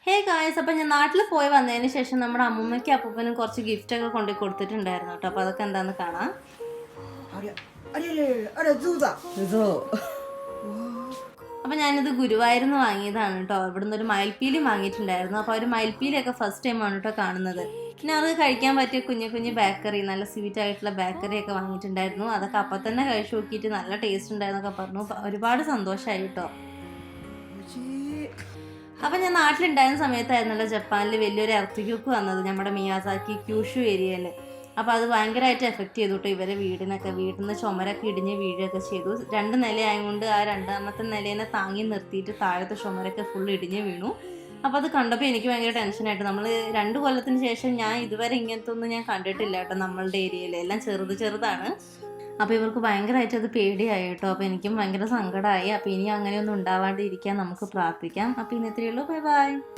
Hey guys, അപ്പം ഞാൻ നാട്ടിൽ പോയി വന്നതിന് ശേഷം നമ്മുടെ അമ്മൂമ്മയ്ക്കും അപ്പൂപ്പനും കുറച്ച് ഗിഫ്റ്റൊക്കെ കൊണ്ടു കൊടുത്തിട്ടുണ്ടായിരുന്നു കേട്ടോ. അപ്പോൾ അതൊക്കെ എന്താണെന്ന് കാണാം. അപ്പം ഞാനിത് ഗുരുവായൂരിൽ നിന്ന് വാങ്ങിയതാണ് കേട്ടോ. ഇവിടുന്ന് ഒരു മയിൽപ്പീലി വാങ്ങിയിട്ടുണ്ടായിരുന്നു. അപ്പോൾ ഒരു മയിൽപ്പീലിയൊക്കെ ഫസ്റ്റ് ടൈമാണ് കേട്ടോ കാണുന്നത്. പിന്നെ അത് കഴിക്കാൻ പറ്റിയ കുഞ്ഞു കുഞ്ഞു ബേക്കറി, നല്ല സ്വീറ്റ് ആയിട്ടുള്ള ബേക്കറിയൊക്കെ വാങ്ങിയിട്ടുണ്ടായിരുന്നു. അതൊക്കെ അപ്പം തന്നെ കഴിച്ചു നോക്കിയിട്ട് നല്ല ടേസ്റ്റ് ഉണ്ടായിരുന്നൊക്കെ പറഞ്ഞു. ഒരുപാട് സന്തോഷമായി കേട്ടോ. അപ്പം ഞാൻ നാട്ടിലുണ്ടായിരുന്ന സമയത്തായിരുന്നല്ലോ ജപ്പാനിൽ വലിയൊരു എർത്തിക്യൂക്ക് വന്നത്, നമ്മുടെ മിയാസാക്കി ക്യൂഷു ഏരിയയിൽ. അപ്പോൾ അത് ഭയങ്കരമായിട്ട് എഫക്റ്റ് ചെയ്തു കേട്ടോ ഇവരെ വീടിൽ നിന്ന് ചുമരൊക്കെ ഇടിഞ്ഞ് വീഴുകയൊക്കെ ചെയ്തു. 2 നിലയായതുകൊണ്ട് ആ 2ാമത്തെ നിലേനെ താങ്ങി നിർത്തിയിട്ട് താഴത്തെ ചുമരൊക്കെ ഫുൾ ഇടിഞ്ഞ് വീണു. അപ്പോൾ അത് കണ്ടപ്പോൾ എനിക്ക് ഭയങ്കര ടെൻഷനായിട്ട്. നമ്മൾ 2 കൊല്ലത്തിന് ശേഷം ഞാൻ ഇതുവരെ ഇങ്ങനത്തെ ഒന്നും ഞാൻ കണ്ടിട്ടില്ല കേട്ടോ നമ്മളുടെ ഏരിയയിൽ. എല്ലാം ചെറുതാണ്. അപ്പോൾ ഇവർക്ക് ഭയങ്കരമായിട്ട് അത് പേടിയായി കേട്ടോ. അപ്പോൾ എനിക്കും ഭയങ്കര സങ്കടമായി. അപ്പോൾ ഇനി അങ്ങനെയൊന്നും ഉണ്ടാവാണ്ടിരിക്കാൻ നമുക്ക് പ്രാർത്ഥിക്കാം. അപ്പോൾ ഇന്നത്രയേ ഉള്ളൂ. Bye bye.